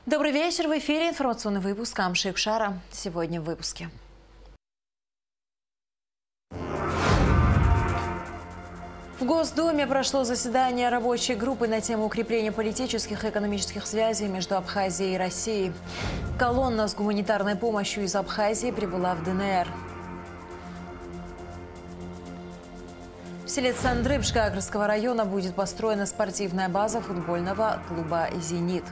Добрый вечер. В эфире информационный выпуск Амши-Икшара. Сегодня в выпуске. В Госдуме прошло заседание рабочей группы на тему укрепления политических и экономических связей между Абхазией и Россией. Колонна с гуманитарной помощью из Абхазии прибыла в ДНР. В селе Цандрыб Жгагрского района будет построена спортивная база футбольного клуба «Зенит».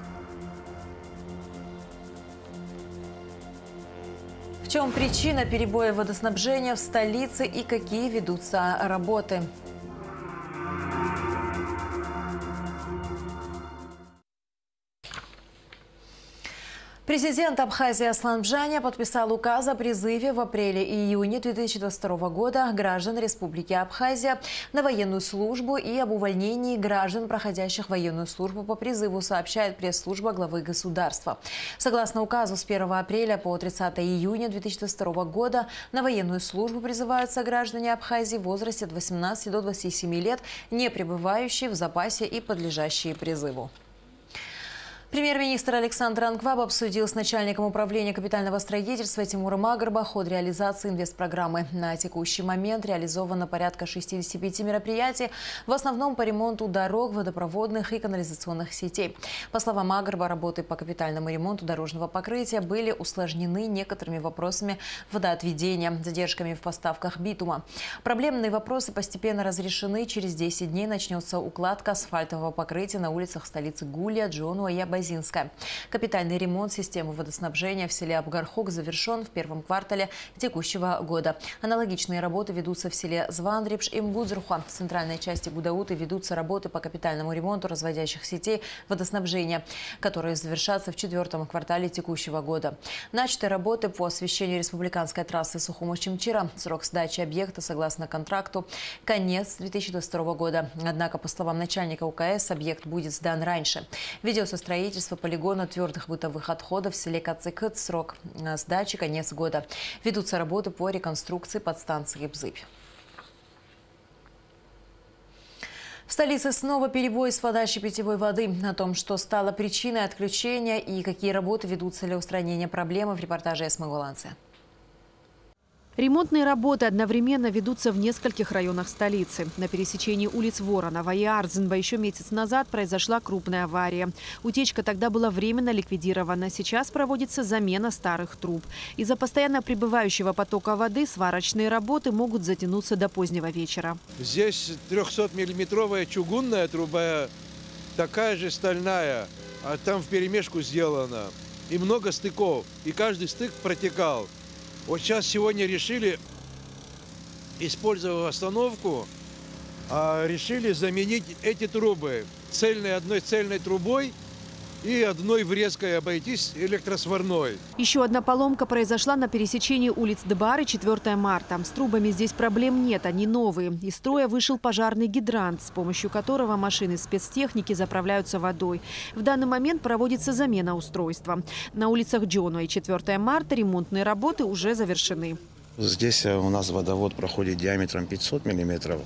В чем причина перебоя водоснабжения в столице и какие ведутся работы? Президент Абхазии Аслан Бжаня подписал указ о призыве в апреле и июне 2022 года граждан Республики Абхазия на военную службу и об увольнении граждан, проходящих военную службу по призыву, сообщает пресс-служба главы государства. Согласно указу, с 1 апреля по 30 июня 2022 года на военную службу призываются граждане Абхазии в возрасте от 18 до 27 лет, не пребывающие в запасе и подлежащие призыву. Премьер-министр Александр Анкваб обсудил с начальником управления капитального строительства Тимуром Агарба ход реализации инвестпрограммы. На текущий момент реализовано порядка 65 мероприятий, в основном по ремонту дорог, водопроводных и канализационных сетей. По словам Агарба, работы по капитальному ремонту дорожного покрытия были усложнены некоторыми вопросами водоотведения, задержками в поставках битума. Проблемные вопросы постепенно разрешены. Через 10 дней начнется укладка асфальтового покрытия на улицах столицы Гулия, Джонуа и Абазинская. Капитальный ремонт системы водоснабжения в селе Абгархук завершен в первом квартале текущего года. Аналогичные работы ведутся в селе Звандрипш и Мгудзруха. В центральной части Гудауты ведутся работы по капитальному ремонту разводящих сетей водоснабжения, которые завершатся в четвертом квартале текущего года. Начаты работы по освещению республиканской трассы Сухума-Чимчира. Срок сдачи объекта, согласно контракту, конец 2022 года. Однако, по словам начальника УКС, объект будет сдан раньше. Ведется строительство полигона твердых бытовых отходов в селе Кацикыт. Срок сдачи конец года. Ведутся работы по реконструкции подстанции Бзыбь. В столице снова перебой с подачей питьевой воды. О том, что стало причиной отключения и какие работы ведутся для устранения проблемы, в репортаже Эсмагуланцы. Ремонтные работы одновременно ведутся в нескольких районах столицы. На пересечении улиц Воронова и Ардзинба еще месяц назад произошла крупная авария. Утечка тогда была временно ликвидирована. Сейчас проводится замена старых труб. Из-за постоянно прибывающего потока воды сварочные работы могут затянуться до позднего вечера. Здесь 300-миллиметровая чугунная труба, такая же стальная, а там вперемешку сделана. И много стыков, и каждый стык протекал. Вот сегодня решили, используя остановку, решили заменить эти трубы одной цельной трубой и одной врезкой обойтись электросварной. Еще одна поломка произошла на пересечении улиц Дебары 4 марта. С трубами здесь проблем нет, они новые. Из строя вышел пожарный гидрант, с помощью которого машины спецтехники заправляются водой. В данный момент проводится замена устройства. На улицах Джонуа и 4 марта ремонтные работы уже завершены. Здесь у нас водовод проходит диаметром 500 миллиметров.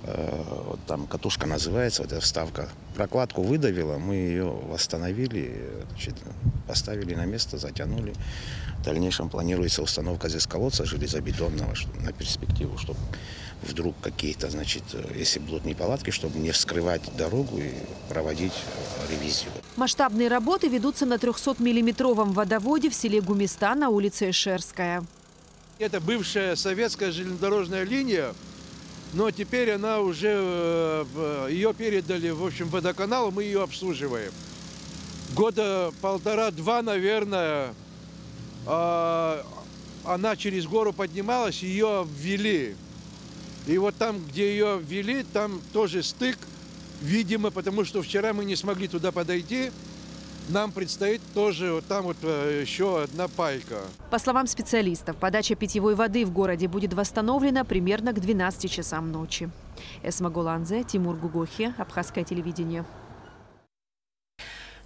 Вот там катушка называется, вот эта вставка. Прокладку выдавила, мы ее восстановили, значит, поставили на место, затянули. В дальнейшем планируется установка здесь колодца железобетонного на перспективу, чтобы вдруг какие-то, значит, если будут неполадки, чтобы не вскрывать дорогу и проводить ревизию. Масштабные работы ведутся на 300-миллиметровом водоводе в селе Гумиста на улице Эшерская. Это бывшая советская железнодорожная линия. Но теперь она уже, ее передали, в общем, водоканалу, мы ее обслуживаем. Года полтора-два, наверное, она через гору поднималась, ее ввели. И вот там, где ее ввели, там тоже стык, видимо, потому что вчера мы не смогли туда подойти. Нам предстоит тоже вот там вот еще одна пайка. По словам специалистов, подача питьевой воды в городе будет восстановлена примерно к 12 часам ночи. Эсмагуланзе, Тимур Гугохи, Абхазское телевидение.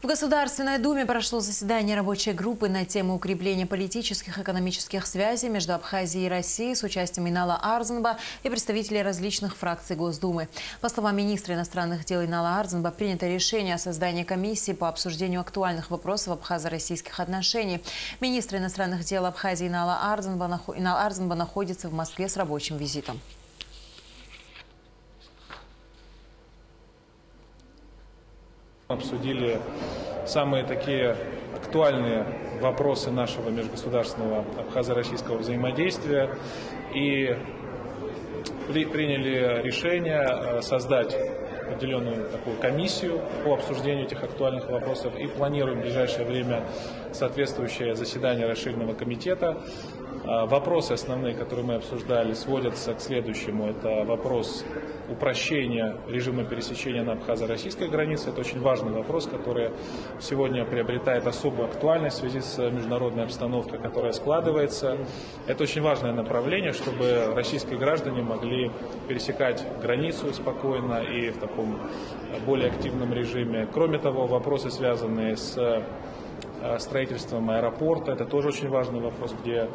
В Государственной Думе прошло заседание рабочей группы на тему укрепления политических и экономических связей между Абхазией и Россией с участием Инала Арзанба и представителей различных фракций Госдумы. По словам министра иностранных дел Инала Арзанба, принято решение о создании комиссии по обсуждению актуальных вопросов абхазо-российских отношений. Министр иностранных дел Абхазии Инал Арзанба находится в Москве с рабочим визитом. Обсудили самые такие актуальные вопросы нашего межгосударственного абхазо-российского взаимодействия и приняли решение создать определенную такую комиссию по обсуждению этих актуальных вопросов и планируем в ближайшее время соответствующее заседание расширенного комитета. Вопросы основные, которые мы обсуждали, сводятся к следующему. Это вопрос упрощения режима пересечения на абхазо-российской границе. Это очень важный вопрос, который сегодня приобретает особую актуальность в связи с международной обстановкой, которая складывается. Это очень важное направление, чтобы российские граждане могли пересекать границу спокойно и в таком более активном режиме. Кроме того, вопросы, связанные с строительством аэропорта, это тоже очень важный вопрос, где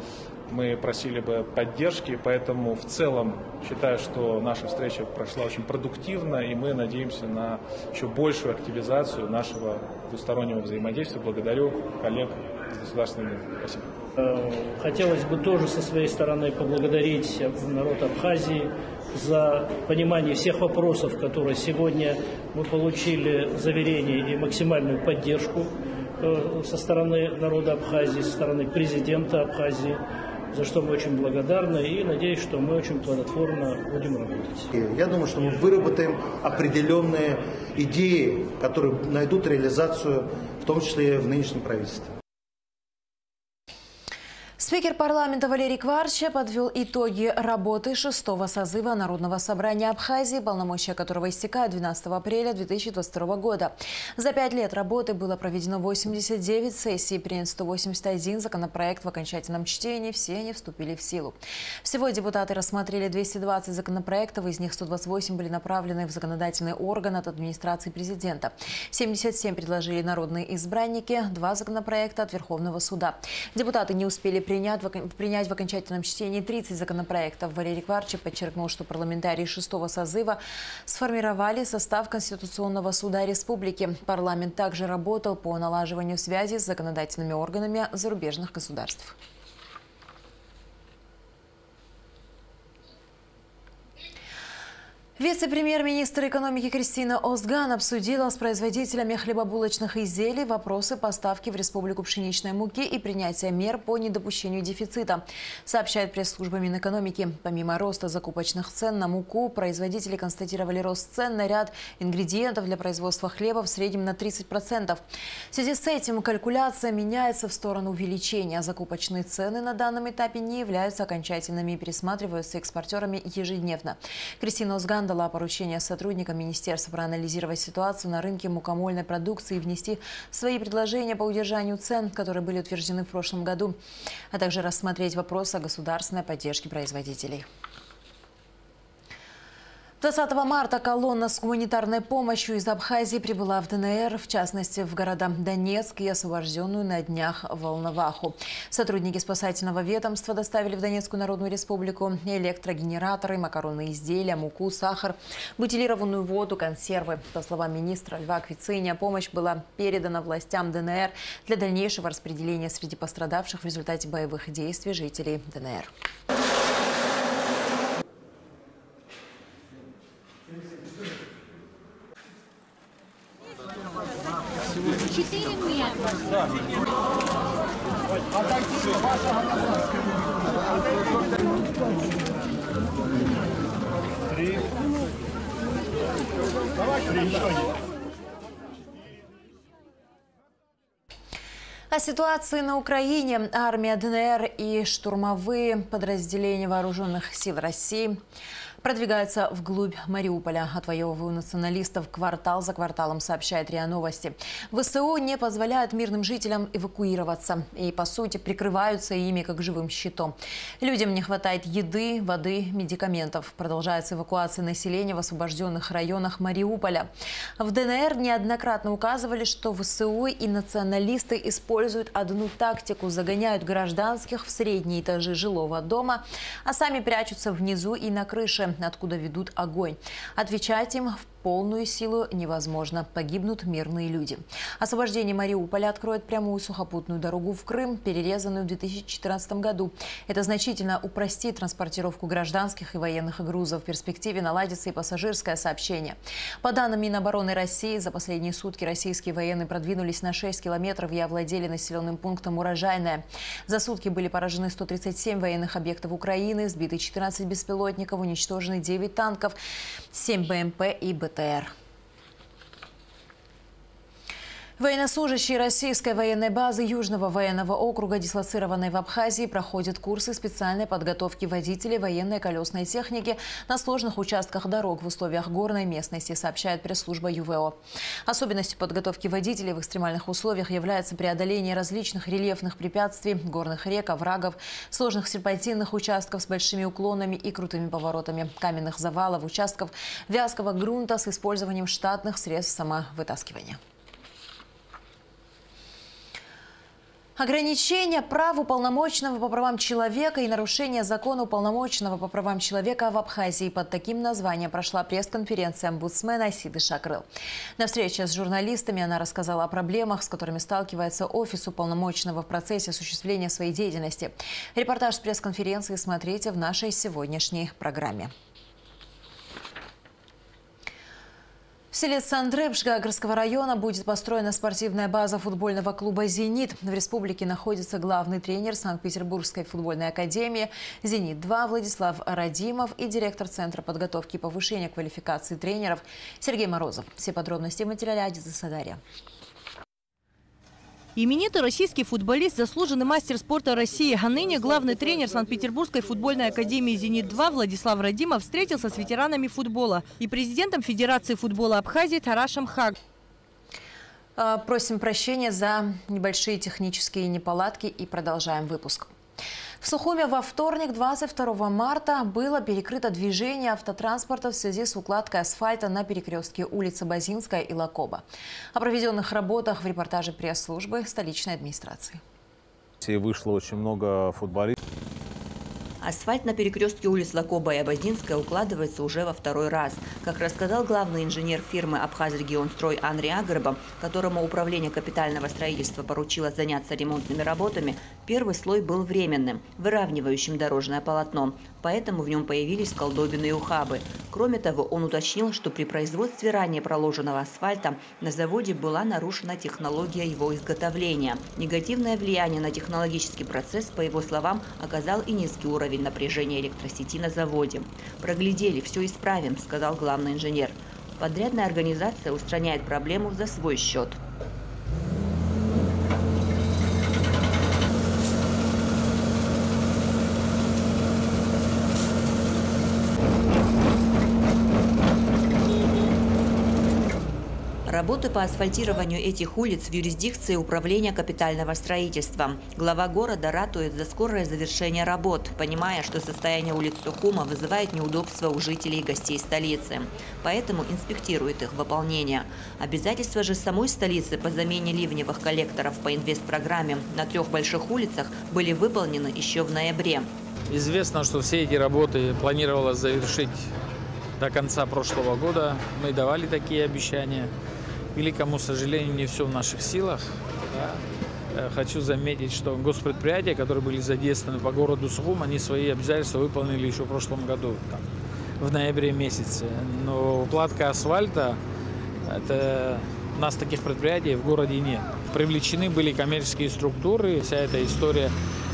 мы просили бы поддержки, поэтому в целом считаю, что наша встреча прошла очень продуктивно, и мы надеемся на еще большую активизацию нашего двустороннего взаимодействия. Благодарю коллег из Государственной Думы. Спасибо. Хотелось бы тоже со своей стороны поблагодарить народ Абхазии за понимание всех вопросов, которые сегодня мы получили заверение и максимальную поддержку со стороны народа Абхазии, со стороны президента Абхазии, за что мы очень благодарны и надеюсь, что мы очень плодотворно будем работать. Я думаю, что мы выработаем определенные идеи, которые найдут реализацию, в том числе и в нынешнем правительстве. Спикер парламента Валерий Кварча подвел итоги работы 6-го созыва Народного собрания Абхазии, полномочия которого истекают 12 апреля 2022 года. За 5 лет работы было проведено 89 сессий, принят 181 законопроект в окончательном чтении, все они вступили в силу. Всего депутаты рассмотрели 220 законопроектов, из них 128 были направлены в законодательный орган от администрации президента. 77 предложили народные избранники, 2 законопроекта от Верховного суда. Депутаты не успели принять в окончательном чтении 30 законопроектов. Валерий Кварча подчеркнул, что парламентарии 6-го созыва сформировали состав Конституционного суда республики. Парламент также работал по налаживанию связи с законодательными органами зарубежных государств. Вице-премьер-министр экономики Кристина Озган обсудила с производителями хлебобулочных изделий вопросы поставки в республику пшеничной муки и принятия мер по недопущению дефицита, сообщает пресс-служба Минэкономики. Помимо роста закупочных цен на муку, производители констатировали рост цен на ряд ингредиентов для производства хлеба в среднем на 30%. В связи с этим калькуляция меняется в сторону увеличения. Закупочные цены на данном этапе не являются окончательными и пересматриваются экспортерами ежедневно. Кристина Озган дала поручение сотрудникам министерства проанализировать ситуацию на рынке мукомольной продукции и внести свои предложения по удержанию цен, которые были утверждены в прошлом году, а также рассмотреть вопрос о государственной поддержке производителей. 20 марта колонна с гуманитарной помощью из Абхазии прибыла в ДНР, в частности в города Донецк и освобожденную на днях Волноваху. Сотрудники спасательного ведомства доставили в Донецкую Народную Республику электрогенераторы, макаронные изделия, муку, сахар, бутилированную воду, консервы. По словам министра Льва Квициня, помощь была передана властям ДНР для дальнейшего распределения среди пострадавших в результате боевых действий жителей ДНР. О ситуации на Украине. Армия ДНР и штурмовые подразделения вооруженных сил России Продвигается вглубь Мариуполя. Отвоевывают националистов квартал за кварталом, сообщает РИА Новости. ВСУ не позволяют мирным жителям эвакуироваться и, по сути, прикрываются ими как живым щитом. Людям не хватает еды, воды, медикаментов. Продолжается эвакуация населения в освобожденных районах Мариуполя. В ДНР неоднократно указывали, что ВСУ и националисты используют одну тактику – загоняют гражданских в средние этажи жилого дома, а сами прячутся внизу и на крыше, откуда ведут огонь. Отвечать им в полную силу невозможно. Погибнут мирные люди. Освобождение Мариуполя откроет прямую сухопутную дорогу в Крым, перерезанную в 2014 году. Это значительно упростит транспортировку гражданских и военных грузов. В перспективе наладится и пассажирское сообщение. По данным Минобороны России, за последние сутки российские военные продвинулись на 6 километров и овладели населенным пунктом Урожайное. За сутки были поражены 137 военных объектов Украины, сбиты 14 беспилотников, уничтожены 9 танков, 7 БМП и БТР. Военнослужащие российской военной базы Южного военного округа, дислоцированной в Абхазии, проходят курсы специальной подготовки водителей военной колесной техники на сложных участках дорог в условиях горной местности, сообщает пресс-служба ЮВО. Особенностью подготовки водителей в экстремальных условиях является преодоление различных рельефных препятствий, горных рек, оврагов, сложных серпантинных участков с большими уклонами и крутыми поворотами, каменных завалов, участков вязкого грунта с использованием штатных средств самовытаскивания. Ограничение прав уполномоченного по правам человека и нарушение закона уполномоченного по правам человека в Абхазии. Под таким названием прошла пресс-конференция омбудсмена Асиды Шакрыл. На встрече с журналистами она рассказала о проблемах, с которыми сталкивается офис уполномоченного в процессе осуществления своей деятельности. Репортаж с пресс-конференции смотрите в нашей сегодняшней программе. В селе Сандры Гагарского района будет построена спортивная база футбольного клуба «Зенит». В республике находится главный тренер Санкт-Петербургской футбольной академии «Зенит-2» Владислав Радимов и директор Центра подготовки и повышения квалификации тренеров Сергей Морозов. Все подробности в материале Адиза Садарья. Именитый российский футболист, заслуженный мастер спорта России, а ныне главный тренер Санкт-Петербургской футбольной академии «Зенит-2» Владислав Радимов встретился с ветеранами футбола и президентом Федерации футбола Абхазии Тарашем Хаг. Просим прощения за небольшие технические неполадки и продолжаем выпуск. В Сухуме во вторник, 22 марта, было перекрыто движение автотранспорта в связи с укладкой асфальта на перекрестке улицы Базинская и Лакоба. О проведенных работах в репортаже пресс-службы столичной администрации. Вышло очень много футболистов. Асфальт на перекрестке улиц Лакоба и Обоздинская укладывается уже во второй раз. Как рассказал главный инженер фирмы «Абхазрегионстрой» Анри Агрба, которому управление капитального строительства поручило заняться ремонтными работами, первый слой был временным, выравнивающим дорожное полотно. Поэтому в нем появились колдобины и ухабы. Кроме того, он уточнил, что при производстве ранее проложенного асфальта на заводе была нарушена технология его изготовления. Негативное влияние на технологический процесс, по его словам, оказал и низкий уровень напряжения электросети на заводе. «Проглядели, все исправим», – сказал главный инженер. Подрядная организация устраняет проблему за свой счет. Работы по асфальтированию этих улиц в юрисдикции управления капитального строительства. Глава города ратует за скорое завершение работ, понимая, что состояние улиц Сухума вызывает неудобства у жителей и гостей столицы. Поэтому инспектирует их выполнение. Обязательства же самой столицы по замене ливневых коллекторов по инвестпрограмме на 3 больших улицах были выполнены еще в ноябре. Известно, что все эти работы планировалось завершить до конца прошлого года. Мы давали такие обещания. К великому сожалению, не все в наших силах. Да. Хочу заметить, что госпредприятия, которые были задействованы по городу Сухум, они свои обязательства выполнили еще в прошлом году, там, в ноябре месяце. Но укладка асфальта, у нас таких предприятий в городе нет. Привлечены были коммерческие структуры, вся эта история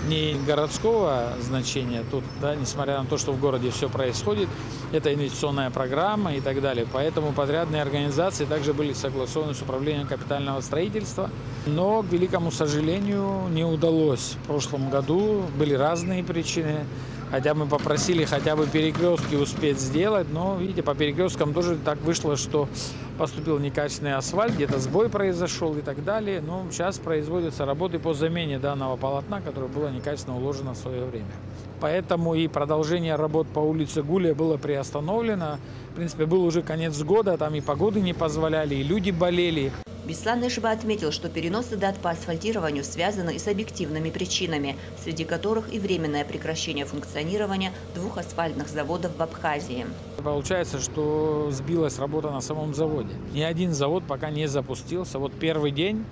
не городского значения тут, да, несмотря на то, что в городе все происходит, это инвестиционная программа и так далее. Поэтому подрядные организации также были согласованы с управлением капитального строительства. Но, к великому сожалению, не удалось. В прошлом году были разные причины. Хотя мы попросили хотя бы перекрестки успеть сделать, но, видите, по перекресткам тоже так вышло, что поступил некачественный асфальт, где-то сбой произошел и так далее. Но сейчас производятся работы по замене данного полотна, которое было некачественно уложено в свое время. Поэтому и продолжение работ по улице Гулия было приостановлено. В принципе, был уже конец года, там и погоды не позволяли, и люди болели. Беслан Ишба отметил, что переносы дат по асфальтированию связаны и с объективными причинами, среди которых и временное прекращение функционирования 2 асфальтных заводов в Абхазии. Получается, что сбилась работа на самом заводе. Ни один завод пока не запустился. Вот первый день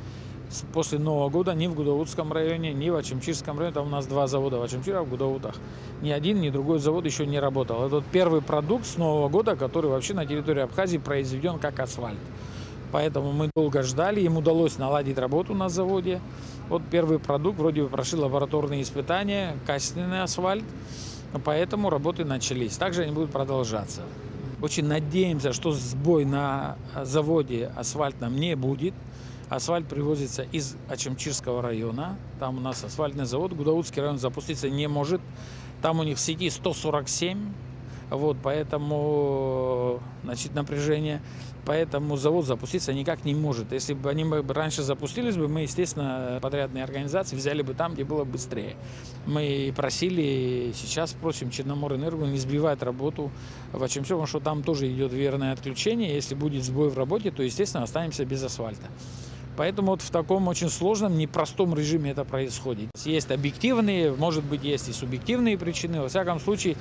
после Нового года ни в Гудаутском районе, ни в Ачимчирском районе, там у нас 2 завода в Ачимчире, а в Гудаутах. Ни один, ни другой завод еще не работал. Это первый продукт с Нового года, который вообще на территории Абхазии произведен как асфальт. Поэтому мы долго ждали, им удалось наладить работу на заводе. Вот первый продукт вроде бы прошел лабораторные испытания, качественный асфальт, поэтому работы начались. Также они будут продолжаться. Очень надеемся, что сбой на заводе асфальтном не будет. Асфальт привозится из Ачимчирского района. Там у нас асфальтный завод, Гудаутский район запуститься не может. Там у них в сети 147, вот, поэтому напряжение. Поэтому завод запуститься никак не может. Если бы они раньше запустились, мы, естественно, подрядные организации взяли бы там, где было быстрее. Мы просили, сейчас просим Черноморэнерго не сбивать работу в Ачимчире, потому что там тоже идет верное отключение. Если будет сбой в работе, то, естественно, останемся без асфальта. Поэтому вот в таком очень сложном, непростом режиме это происходит. Есть объективные, может быть, есть и субъективные причины. Во всяком случае,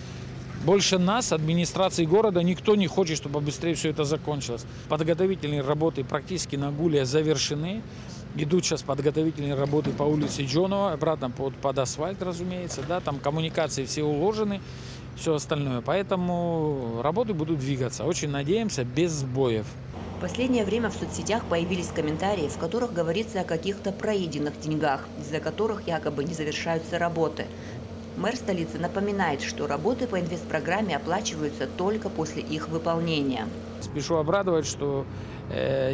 больше нас, администрации города, никто не хочет, чтобы быстрее все это закончилось. Подготовительные работы практически на Гулия завершены. Идут сейчас подготовительные работы по улице Джонова, обратно под асфальт, разумеется. Да, там коммуникации все уложены, все остальное. Поэтому работы будут двигаться. Очень надеемся, без сбоев. В последнее время в соцсетях появились комментарии, в которых говорится о каких-то проеденных деньгах, из-за которых якобы не завершаются работы. Мэр столицы напоминает, что работы по инвестпрограмме оплачиваются только после их выполнения. Спешу обрадовать, что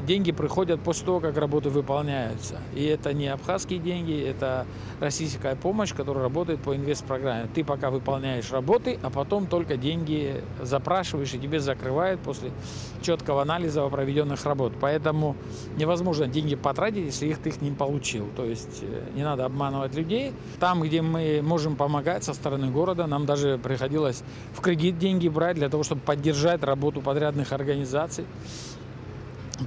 деньги приходят после того, как работы выполняются. И это не абхазские деньги, это российская помощь, которая работает по инвестпрограмме. Ты пока выполняешь работы, а потом только деньги запрашиваешь, и тебе закрывают после четкого анализа проведенных работ. Поэтому невозможно деньги потратить, если ты их не получил. То есть не надо обманывать людей. Там, где мы можем помогать со стороны города, нам даже приходилось в кредит деньги брать для того, чтобы поддержать работу подрядных организаций.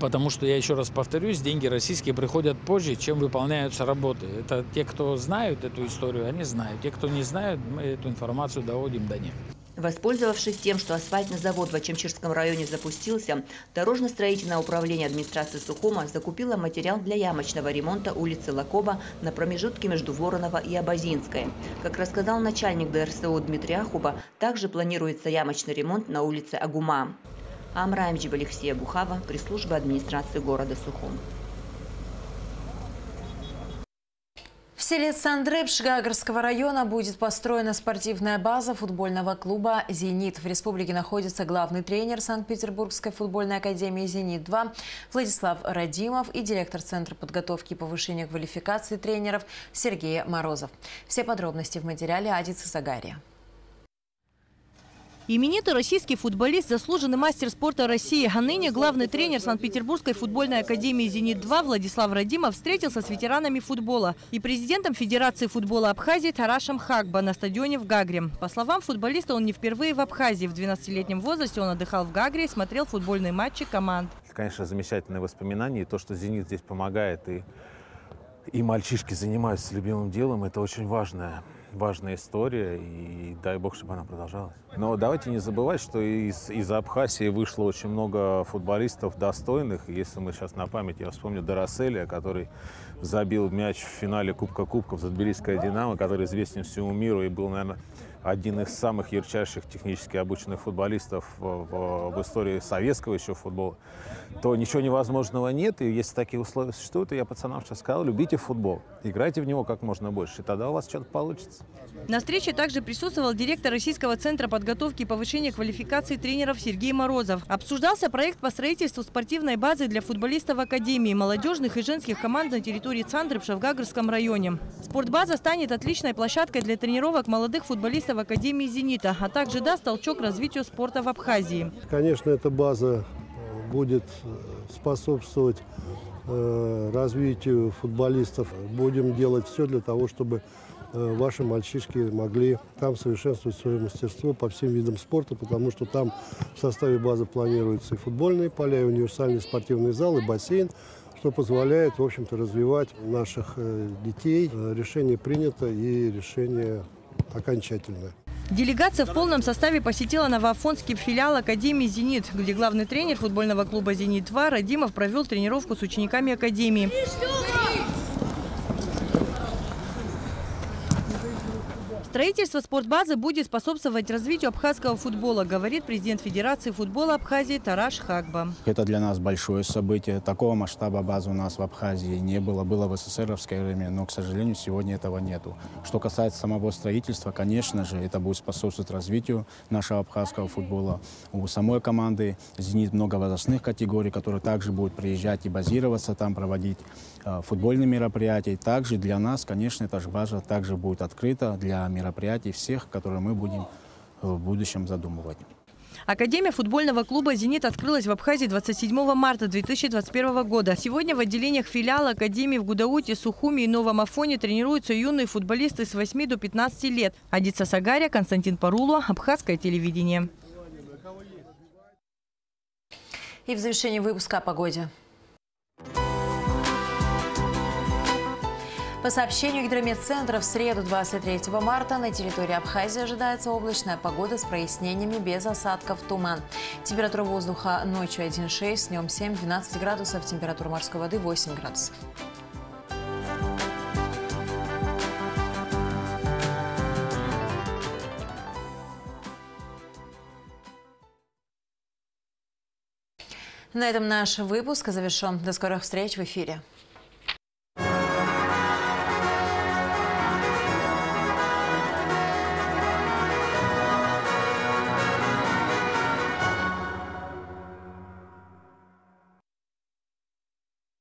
Потому что, я еще раз повторюсь, деньги российские приходят позже, чем выполняются работы. Это те, кто знают эту историю, они знают. Те, кто не знают, мы эту информацию доводим до них. Воспользовавшись тем, что асфальтный завод в Ачимчирском районе запустился, Дорожно-строительное управление администрации Сухума закупило материал для ямочного ремонта улицы Лакоба на промежутке между Воронова и Абазинской. Как рассказал начальник ДРСО Дмитрий Ахуба, также планируется ямочный ремонт на улице Агума. Амра Амджиб, Алексея Бухава, пресс-служба администрации города Сухум. В селе Сандрыб Гагарского района будет построена спортивная база футбольного клуба «Зенит». В республике находится главный тренер Санкт-Петербургской футбольной академии «Зенит-2» Владислав Радимов и директор Центра подготовки и повышения квалификации тренеров Сергей Морозов. Все подробности в материале Адицы Сагария. Именитый российский футболист, заслуженный мастер спорта России, а ныне главный тренер Санкт-Петербургской футбольной академии «Зенит-2» Владислав Радимов встретился с ветеранами футбола и президентом Федерации футбола Абхазии Тарашем Хагба на стадионе в Гагре. По словам футболиста, он не впервые в Абхазии. В 12-летнем возрасте он отдыхал в Гагре и смотрел футбольные матчи команд. Конечно, замечательные воспоминания. И то, что «Зенит» здесь помогает, и мальчишки занимаются любимым делом, это очень важная история, и дай бог, чтобы она продолжалась. Но давайте не забывать, что из Абхазии вышло очень много футболистов достойных. Если мы сейчас на память, я вспомню Дороселия, который забил мяч в финале Кубка Кубков за Тбилисское «Динамо», который известен всему миру и был, наверное, один из самых ярчайших технически обученных футболистов в истории советского еще футбола, то ничего невозможного нет. И если такие условия существуют, то я пацанам сейчас сказал: любите футбол, играйте в него как можно больше, и тогда у вас что-то получится. На встрече также присутствовал директор Российского центра подготовки и повышения квалификации тренеров Сергей Морозов. Обсуждался проект по строительству спортивной базы для футболистов Академии, молодежных и женских команд на территории Сандрыбша в Гагарском районе. Спортбаза станет отличной площадкой для тренировок молодых футболистов футболиста в Академии «Зенита», а также даст толчок развитию спорта в Абхазии. Конечно, эта база будет способствовать развитию футболистов. Будем делать все для того, чтобы ваши мальчишки могли там совершенствовать свое мастерство по всем видам спорта, потому что там в составе базы планируются и футбольные поля, и универсальный спортивный зал, и бассейн, что позволяет, в общем-то, развивать наших детей. Решение принято и решение окончательное. Делегация в полном составе посетила новоафонский филиал Академии «Зенит», где главный тренер футбольного клуба «Зенит-2» Радимов провел тренировку с учениками Академии. Строительство спортбазы будет способствовать развитию абхазского футбола, говорит президент Федерации футбола Абхазии Тараш Хагба. Это для нас большое событие. Такого масштаба базы у нас в Абхазии не было. Было в СССРовское время, но, к сожалению, сегодня этого нету. Что касается самого строительства, конечно же, это будет способствовать развитию нашего абхазского футбола. У самой команды «Зенит» много возрастных категорий, которые также будут приезжать и базироваться там, проводить футбольные мероприятия. Также для нас, конечно, эта же база также будет открыта для мероприятий всех, которые мы будем в будущем задумывать. Академия футбольного клуба «Зенит» открылась в Абхазии 27 марта 2021 года. Сегодня в отделениях филиала Академии в Гудауте, Сухуми и Новом Афоне тренируются юные футболисты с 8 до 15 лет. Адица Сагаря, Константин Паруло, Абхазское телевидение. И в завершении выпуска о погоде. По сообщению гидрометцентра, в среду 23 марта на территории Абхазии ожидается облачная погода с прояснениями без осадков, туман. Температура воздуха ночью 1,6, днем 7-12 градусов, температура морской воды 8 градусов. На этом наш выпуск завершен. До скорых встреч в эфире.